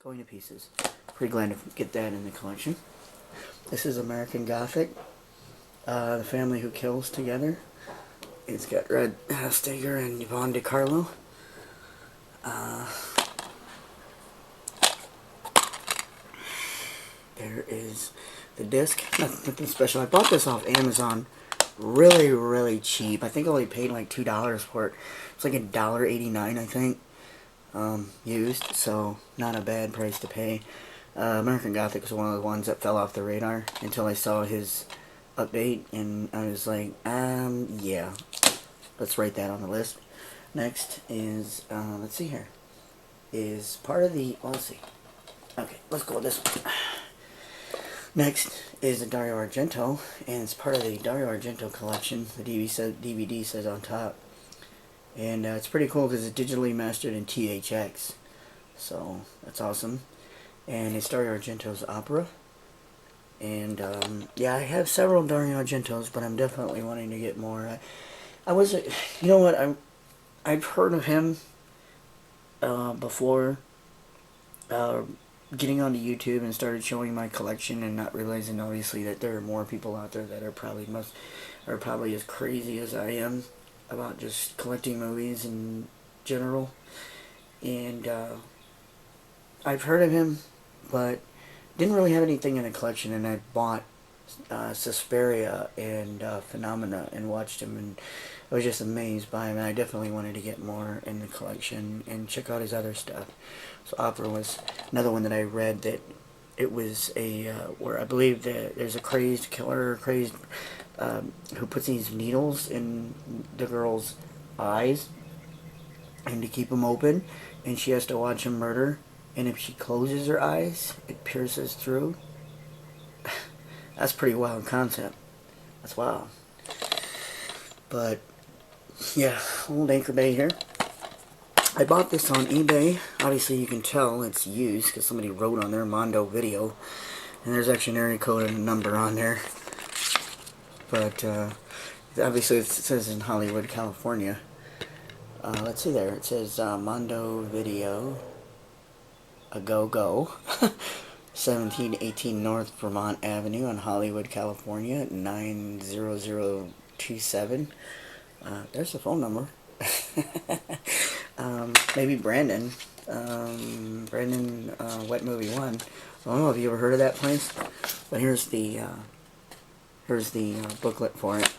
going to pieces. Pretty glad to get that in the collection. This is American Gothic. The Family Who Kills Together. It's got Red Steger and Yvonne De Carlo. There is the disc. Nothing special. I bought this off Amazon. Really cheap. I think I only paid like $2 for it. It's like $1.89, I think. Used, so not a bad price to pay. American Gothic was one of the ones that fell off the radar until I saw his update, and I was like, yeah, let's write that on the list. Next is, let's see here, is part of the, well, let's see. Okay, let's go with this one. Next is the Dario Argento, and it's part of the Dario Argento collection. The DVD says on top. And it's pretty cool because it's digitally mastered in THX. So, that's awesome. And it's Dario Argento's opera. And, yeah, I have several Dario Argentos, but I'm definitely wanting to get more. I was, you know what, I've heard of him before getting onto YouTube and started showing my collection and not realizing, obviously, that there are more people out there that are probably as crazy as I am about just collecting movies in general. And I've heard of him, but didn't really have anything in the collection, and I bought Suspiria and Phenomena and watched him, and I was just amazed by him, and I definitely wanted to get more in the collection and check out his other stuff. So Opera was another one that I read, that it was a where I believe that there's a crazed killer, who puts these needles in the girl's eyes and to keep them open, and she has to watch him murder, and if she closes her eyes, it pierces through. That's a pretty wild concept. That's wild. But yeah, old Anchor Bay here. I bought this on eBay. Obviously you can tell it's used because somebody wrote on there Mondo Video, and there's actually an area code and a number on there. But obviously it says in Hollywood, California. Let's see there. It says Mondo Video, a go-go. 1718 North Vermont Avenue on Hollywood, California, 90027. There's the phone number. Maybe Brandon. Brandon, Wet Movie 1. I don't know if you ever heard of that place, but here's the booklet for it.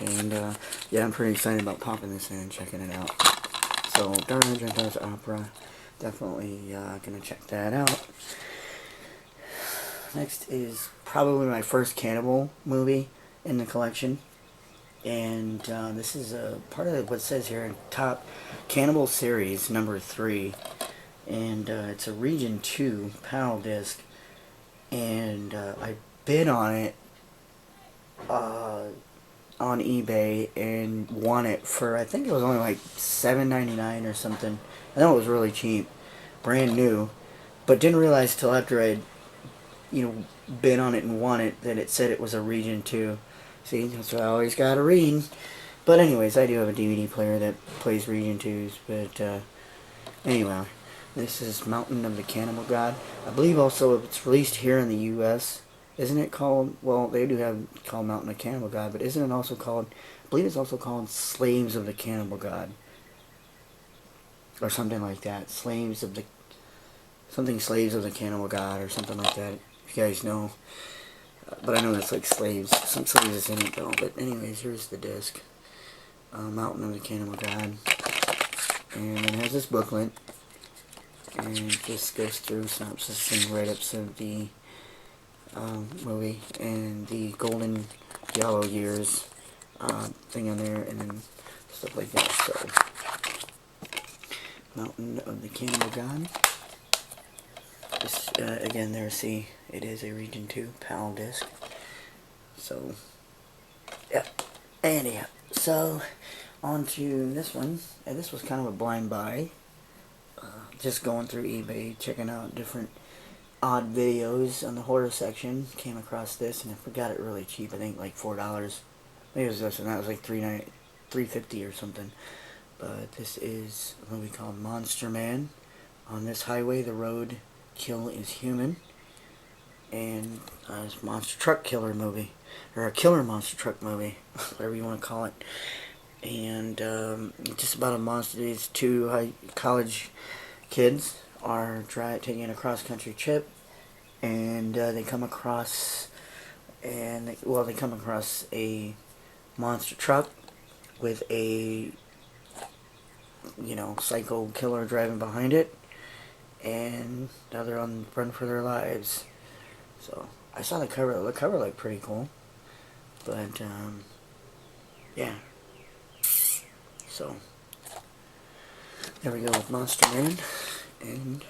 And yeah, I'm pretty excited about popping this in and checking it out. So Dario Argento's opera, definitely gonna check that out. Next is probably my first cannibal movie in the collection, and this is a part of what it says here, top cannibal series number 3, and it's a Region 2 PAL disc, and I bid on it on eBay and won it for, I think it was only like $7.99 or something. I know it was really cheap, brand new, but didn't realize till after I'd bid on it and won it that it said it was a Region 2. See, that's what I always gotta read. But anyways, I do have a DVD player that plays Region 2s, but anyway, this is Mountain of the Cannibal God. I believe also it's released here in the U.S. Isn't it called, well, they do have it called Mountain of the Cannibal God, but isn't it also called, I believe it's also called Slaves of the Cannibal God, or something like that. Slaves of the Cannibal God, or something like that, if you guys know. But I know it's like slaves. Some slaves is in it though. But anyways, here's the disc. Mountain of the Cannibal God. And it has this booklet. And it just goes through synopsis and write-ups of the movie. And the golden yellow years thing on there. And then stuff like that. So, Mountain of the Cannibal God. This, again, there, see, it is a Region 2 PAL disc. So, yeah. And yeah. So, on to this one. And this was kind of a blind buy. Just going through eBay, checking out different odd videos on the horror section. Came across this, and I got it really cheap. I think like $4. Maybe it was less than that. It was like $3.50 or something. But this is a movie called Monster Man. On this highway, the road kill is human. And it's a monster truck killer movie. Or a killer monster truck movie. Whatever you want to call it. And just about a monster. These two college kids are taking a cross-country trip. And they come across... they come across a monster truck with a psycho killer driving behind it, and now they're on the run for their lives. So I saw the cover. The cover looked pretty cool, but yeah. So there we go with Monster Man, and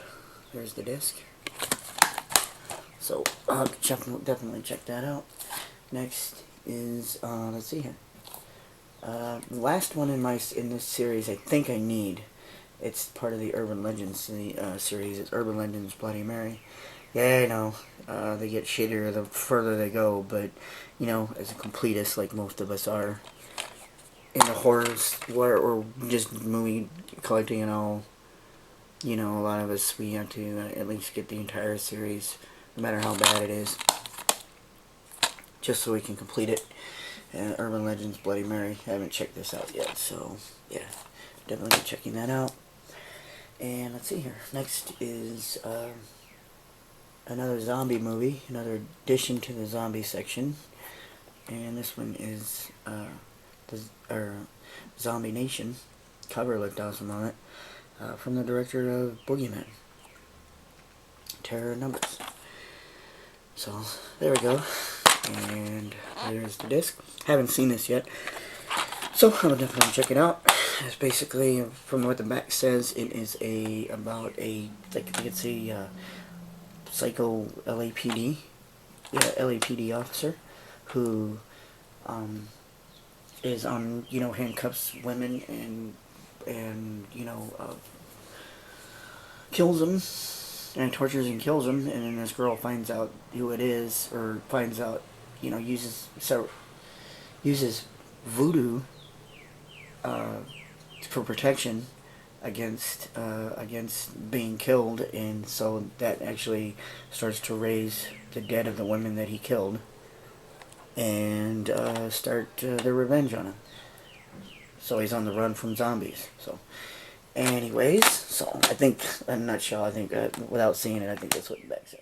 there's the disc. So I'll definitely check that out. Next is let's see here. The last one in this series, I think I need. It's part of the Urban Legends series. It's Urban Legends Bloody Mary. Yeah, I know. They get shittier the further they go, but as a completist, like most of us are in the horrors, or just movie collecting and all, a lot of us, we have to at least get the entire series, no matter how bad it is, just so we can complete it. Urban Legends Bloody Mary. I haven't checked this out yet, so yeah, definitely be checking that out. And let's see here. Next is another zombie movie, another addition to the zombie section, and this one is Zombie Nation. Cover looked awesome on it, from the director of Boogeyman. Terror in Numbers. So there we go. And there's the disc. Haven't seen this yet, so I'll definitely check it out. It's basically, from what the back says, it is about a psycho LAPD officer who is on handcuffs women and kills them. And tortures and kills him, and then this girl finds out who it is, or finds out, uses voodoo for protection against being killed, and so that actually starts to raise the dead of the women that he killed, and start their revenge on him. So he's on the run from zombies. So. Anyways, so I think, in a nutshell, without seeing it, I think that's what the back said.